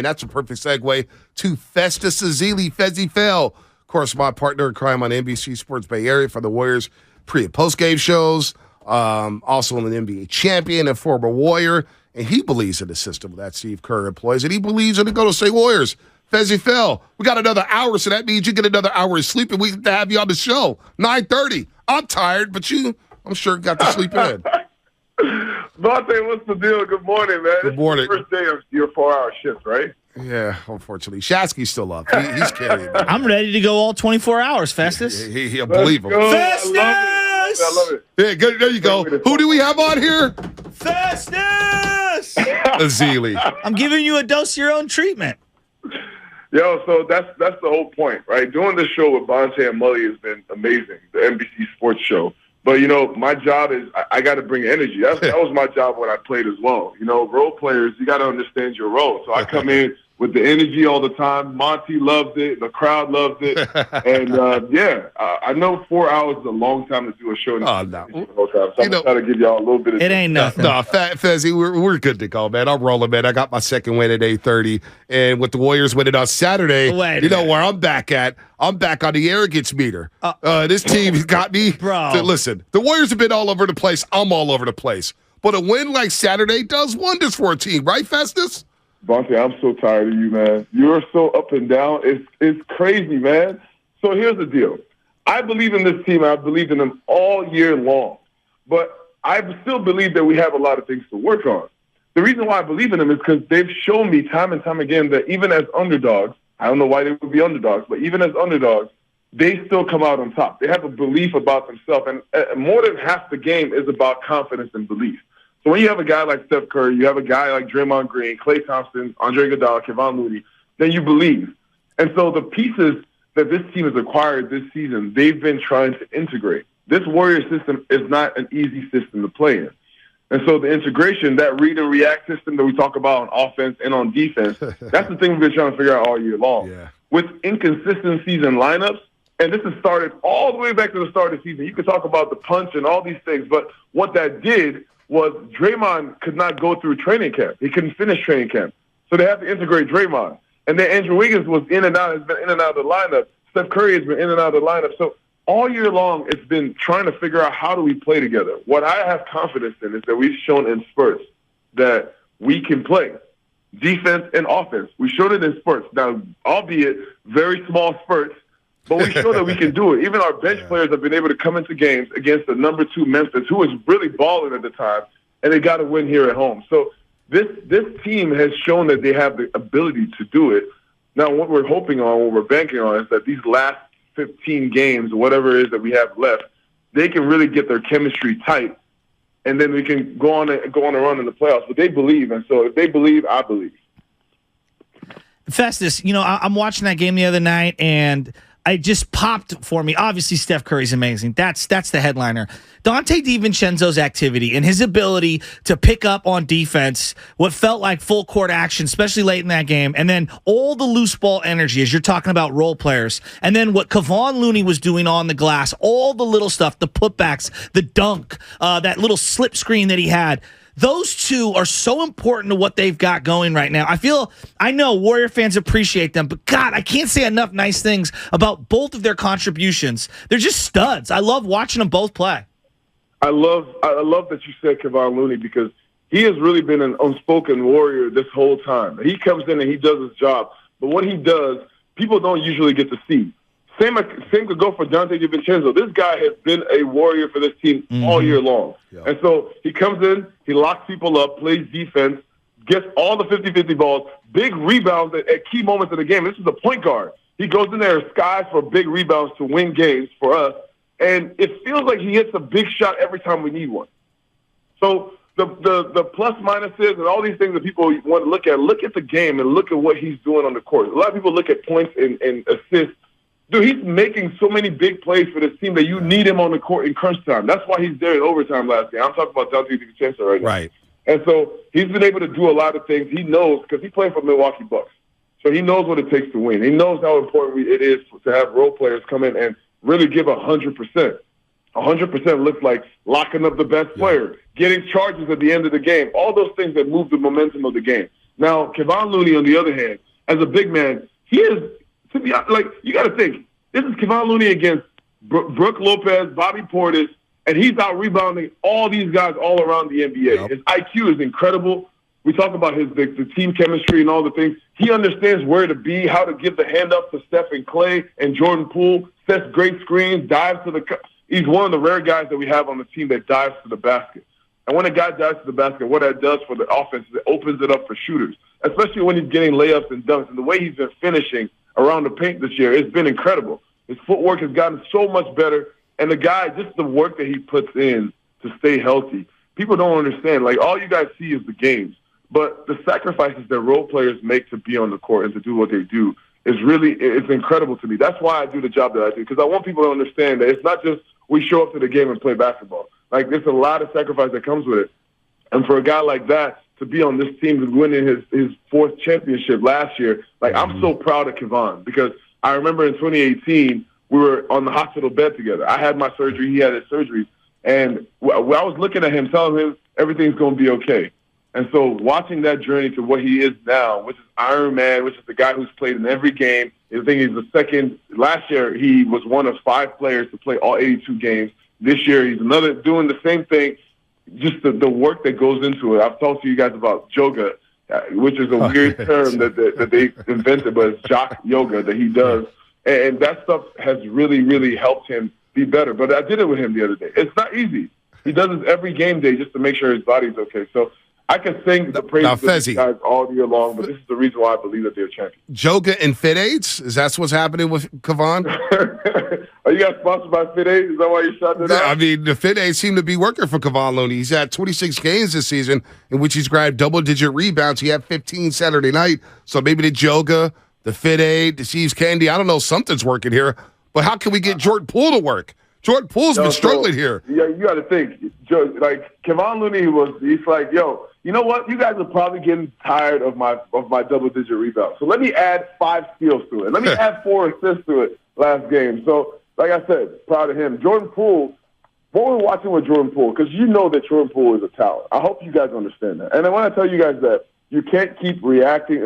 And that's a perfect segue to Festus Ezeli, Fezzy Fell. Of course, my partner in crime on NBC Sports Bay Area for the Warriors pre- and post-game shows. Also an NBA champion and former Warrior. And he believes in the system that Steve Kerr employs. And he believes in the Golden State Warriors. Fezzy Fell, we got another hour, so that means you get another hour of sleep, and we get to have you on the show. 9:30. I'm tired, but I'm sure, got to sleep in. Monte, what's the deal? Good morning, man. Good morning. It's the first day of your 4-hour shift, right? Yeah, unfortunately. Shasky's still up. He's carrying it. I'm ready to go all 24 hours, Festus. He'll believe him. Festus! I love it. Yeah, good. There you go. Who do we have on here? Festus! Ezeli. I'm giving you a dose of your own treatment. Yo, so that's the whole point, right? Doing this show with Bonte and Mully has been amazing, the NBC Sports show. But, my job is I got to bring energy. That was my job when I played as well. Role players, you got to understand your role. So I come in with the energy all the time. Monty loves it. The crowd loves it. And, I know 4 hours is a long time to do a show. Oh, no. The whole time. So I'm going to try to give y'all a little bit of it ain't nothing. No, Fezzy, we're good to go, man. I'm rolling, man. I got my second win at 8:30. And with the Warriors winning on Saturday, you know where I'm back at? I'm back on the arrogance meter. This team has got me. Bro. Listen, the Warriors have been all over the place. I'm all over the place. But a win like Saturday does wonders for a team, right, Festus? Bonte, I'm so tired of you, man. You're so up and down. It's crazy, man. So here's the deal. I believe in this team. I've believed in them all year long. But I still believe that we have a lot of things to work on. The reason why I believe in them is because they've shown me time and time again that even as underdogs, I don't know why they would be underdogs, but even as underdogs, they still come out on top. They have a belief about themselves. And more than half the game is about confidence and belief. So when you have a guy like Steph Curry, you have a guy like Draymond Green, Klay Thompson, Andre Iguodala, Kevon Looney, then you believe. And so the pieces that this team has acquired this season, they've been trying to integrate. This Warrior system is not an easy system to play in. And so the integration, that read and react system that we talk about on offense and on defense, that's the thing we've been trying to figure out all year long. Yeah. With inconsistencies in lineups, and this has started all the way back to the start of the season. You could talk about the punch and all these things, but what that did was Draymond could not go through training camp. He couldn't finish training camp. So they had to integrate Draymond. And then Andrew Wiggins was in and out, has been in and out of the lineup. Steph Curry has been in and out of the lineup. So all year long, it's been trying to figure out how do we play together. What I have confidence in is that we've shown in spurts that we can play defense and offense. We showed it in spurts. Now, albeit very small spurts, but we show that we can do it. Even our bench players have been able to come into games against the number 2 Memphis, who was really balling at the time, and they got to win here at home. So this team has shown that they have the ability to do it. Now, what we're hoping on, what we're banking on, is that these last 15 games, whatever it is that we have left, they can really get their chemistry tight, and then we can go on a run in the playoffs. But they believe, and so if they believe, I believe. Festus, I'm watching that game the other night, and it just popped for me. Obviously, Steph Curry's amazing. That's the headliner. Dante DiVincenzo's activity and his ability to pick up on defense, what felt like full court action, especially late in that game, and then all the loose ball energy as you're talking about role players, and then what Kevon Looney was doing on the glass, all the little stuff, the putbacks, the dunk, that little slip screen that he had. Those two are so important to what they've got going right now. I know Warrior fans appreciate them, but God, I can't say enough nice things about both of their contributions. They're just studs. I love watching them both play. I love that you said Kevon Looney because he has really been an unspoken Warrior this whole time. He comes in and he does his job, but what he does, people don't usually get to see. Same could go for Dante DiVincenzo. This guy has been a Warrior for this team all year long. Yeah. And so he comes in, he locks people up, plays defense, gets all the 50-50 balls, big rebounds at key moments of the game. This is a point guard. He goes in there and skies for big rebounds to win games for us. And it feels like he hits a big shot every time we need one. So the plus minuses and all these things that people want to look at the game and look at what he's doing on the court. A lot of people look at points and assists. Dude, he's making so many big plays for this team that you need him on the court in crunch time. That's why he's there in overtime last game. I'm talking about Dante DiVincenzo right now. Right. And so he's been able to do a lot of things. He knows, because he played for Milwaukee Bucks. So he knows what it takes to win. He knows how important it is to have role players come in and really give 100%. 100% looks like locking up the best player, getting charges at the end of the game, all those things that move the momentum of the game. Now, Kevon Looney, on the other hand, as a big man, he is, to be like, you got to think, this is Kevon Looney against Brooke Lopez, Bobby Portis, and he's out rebounding all these guys all around the NBA. Yep. His IQ is incredible. We talk about the team chemistry and all the things. He understands where to be, how to give the hand up to Steph and Clay and Jordan Poole, sets great screens, dives to the – he's one of the rare guys that we have on the team that dives to the basket. And when a guy dives to the basket, what that does for the offense is it opens it up for shooters, especially when he's getting layups and dunks. And the way he's been finishing around the paint this year, it's been incredible. His footwork has gotten so much better. And the guy, just the work that he puts in to stay healthy, people don't understand. Like, all you guys see is the games. But the sacrifices that role players make to be on the court and to do what they do is really, it's incredible to me. That's why I do the job that I do, because I want people to understand that it's not just we show up to the game and play basketball. Like, there's a lot of sacrifice that comes with it. And for a guy like that to be on this team and winning his fourth championship last year, like, I'm so proud of Kevon, because I remember in 2018, we were on the hospital bed together. I had my surgery, he had his surgery, and I was looking at him, telling him everything's going to be okay. And so watching that journey to what he is now, which is Iron Man, which is the guy who's played in every game. I think he's the second. Last year, he was one of 5 players to play all 82 games. This year, he's doing the same thing, just the work that goes into it. I've talked to you guys about yoga, which is a weird term that they invented, but it's jock yoga that he does. And that stuff has really, really helped him be better. But I did it with him the other day. It's not easy. He does this every game day just to make sure his body's okay. So I can sing the praises of these guys all year long, but this is the reason why I believe that they're champions. Joga and Fit Aids? Is that what's happening with Kevon? Are you guys sponsored by Fit Aids? Is that why you shot that out? I mean, the Fit Aids seem to be working for Kevon Looney. He's had 26 games this season in which he's grabbed double-digit rebounds. He had 15 Saturday night. So maybe the Joga, the Fit Aid, the See's Candy, I don't know, something's working here. But how can we get Jordan Poole to work? Jordan Poole's been struggling here. Yeah, you got to think. Like, Kevon Looney he's like, yo, you know what? You guys are probably getting tired of my double-digit rebounds. So let me add 5 steals to it. Let me add 4 assists to it last game. So, like I said, proud of him. Jordan Poole, what we're watching with Jordan Poole, because you know that Jordan Poole is a talent. I hope you guys understand that. And I want to tell you guys that you can't keep reacting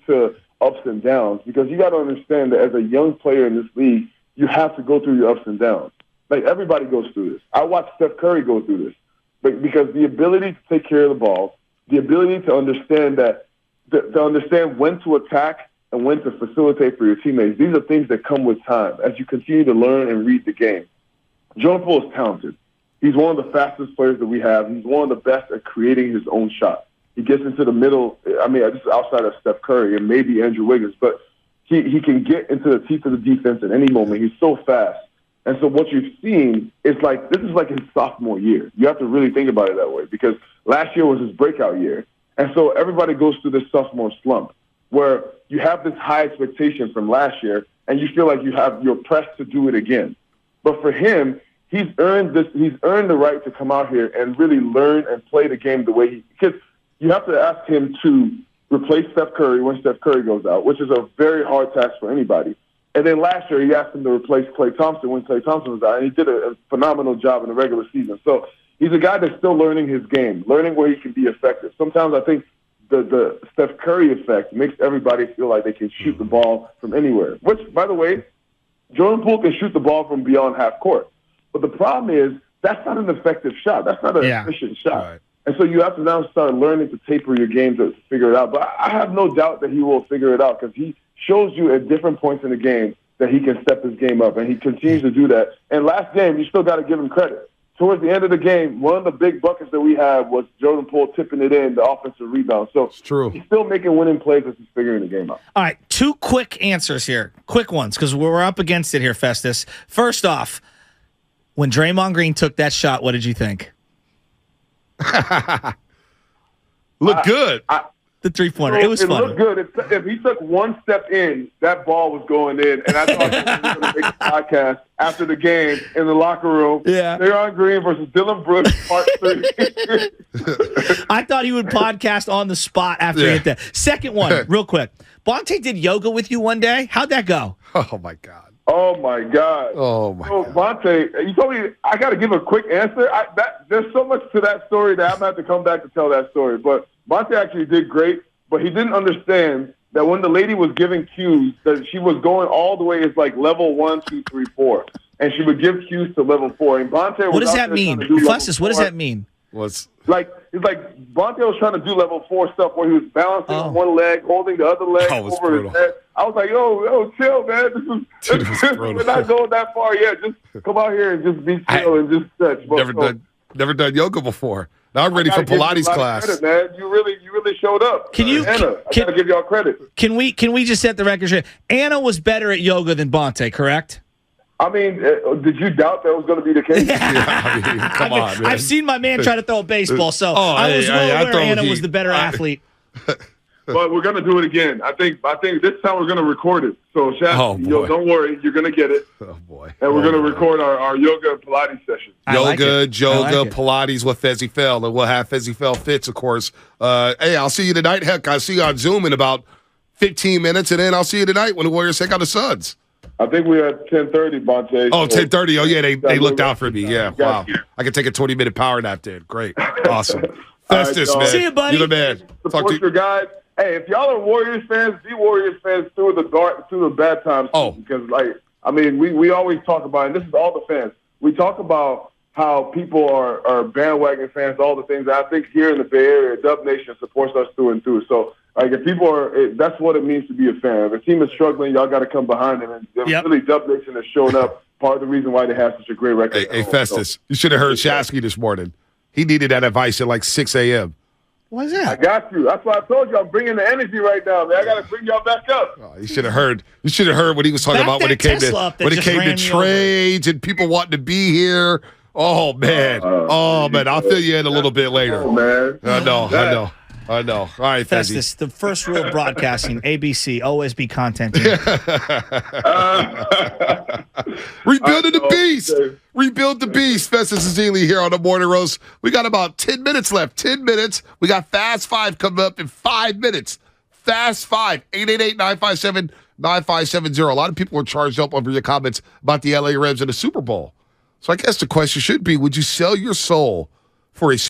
to ups and downs, because you got to understand that as a young player in this league, you have to go through your ups and downs. Like, everybody goes through this. I watched Steph Curry go through this. But because the ability to take care of the ball, the ability to understand to understand when to attack and when to facilitate for your teammates, these are things that come with time as you continue to learn and read the game. Jordan Poole is talented. He's one of the fastest players that we have. He's one of the best at creating his own shot. He gets into the middle. I mean, just outside of Steph Curry and maybe Andrew Wiggins, but he can get into the teeth of the defense at any moment. He's so fast. And so what you've seen is like, this is like his sophomore year. You have to really think about it that way, because last year was his breakout year. And so everybody goes through this sophomore slump where you have this high expectation from last year and you feel like you're pressed to do it again. But for him, he's earned the right to come out here and really learn and play the game the way because you have to ask him to replace Steph Curry when Steph Curry goes out, which is a very hard task for anybody. And then last year, he asked him to replace Klay Thompson when Klay Thompson was out, and he did a phenomenal job in the regular season. So he's a guy that's still learning his game, learning where he can be effective. Sometimes I think the Steph Curry effect makes everybody feel like they can shoot the ball from anywhere, which, by the way, Jordan Poole can shoot the ball from beyond half court. But the problem is that's not an effective shot. That's not an efficient shot. Right. And so you have to now start learning to taper your game to figure it out. But I have no doubt that he will figure it out, because he shows you at different points in the game that he can step his game up, and he continues to do that. And last game, you still got to give him credit. Towards the end of the game, one of the big buckets that we had was Jordan Poole tipping it in, the offensive rebound. So it's true. He's still making winning plays as he's figuring the game out. All right, 2 quick answers here. Quick ones, because we're up against it here, Festus. First off, when Draymond Green took that shot, what did you think? Looked good. The 3-pointer. It was fun. It looked good. If he took one step in, that ball was going in. And I thought we were going to make a podcast after the game in the locker room. Yeah. Draymond Green versus Dylan Brooks, part 3. I thought he would podcast on the spot after he hit that. Second one, real quick. Bonte did yoga with you one day. How'd that go? Oh, my God. Oh, my God. Oh, my God. Bonte, you told me I got to give a quick answer. There's so much to that story that I'm going to have to come back to tell that story. But Bonte actually did great, but he didn't understand that when the lady was giving cues, that she was going all the way as like level 1, 2, 3, 4, and she would give cues to level 4. And Bonte was What does that mean, Festus? What does that mean? What's it's like Bonte was trying to do level 4 stuff where he was balancing on one leg, holding the other leg over brutal. his head. I was like, yo, chill, man. We're not going that far yet. Just come out here and just be chill and just stretch. Never done yoga before. Now I'm ready for Pilates class. Credit, man. You really showed up. Anna, I gotta give y'all credit. Can we just set the record straight? Anna was better at yoga than Bonte, correct? I mean, did you doubt that was going to be the case? Come on, man. I've seen my man try to throw a baseball, so I was well aware Anna was the better athlete. But we're going to do it again. I think this time we're going to record it. So, Shaq, don't worry. You're going to get it. Oh, boy. And we're going to record our yoga and Pilates session. Yoga, Pilates with Fezzy Fell. And we'll have Fezzy Fell Fits, of course. Hey, I'll see you tonight. Heck, I'll see you on Zoom in about 15 minutes, and then I'll see you tonight when the Warriors take out the Suns. I think we're at 10:30, Bonte. Oh, 10:30. Oh, yeah, they looked out for me. Yeah, wow. I can take a 20-minute power nap then. Great. Awesome. Festus, man. See you, buddy. You're the man. Support your guys. Hey, if y'all are Warriors fans, be Warriors fans through the bad times. Oh. Because, we always talk about, and this is all the fans, we talk about how people are bandwagon fans, all the things. I think here in the Bay Area, Dub Nation supports us through and through. So, if people that's what it means to be a fan. If a team is struggling, y'all got to come behind them. And really, Dub Nation has shown up. Part of the reason why they have such a great record. Hey, Festus, you should have heard Shasky this morning. He needed that advice at like 6 a.m. Why is that? I got you. That's why I told you I'm bringing the energy right now, man. I got to bring y'all back up. Oh, you should have heard. You should have heard what he was talking about when it came to trades and people wanting to be here. Oh man, man. I'll fill you in a little bit later. Oh man, I know. All right, Festus, the first rule of broadcasting, ABC, always be content. Rebuilding the beast. Rebuild the beast. Festus Ezeli here on the Morning Roast. We got about 10 minutes left. 10 minutes. We got Fast 5 coming up in 5 minutes. Fast 5. 888-957-9570. A lot of people were charged up over your comments about the LA Rams in the Super Bowl. So I guess the question should be, would you sell your soul for a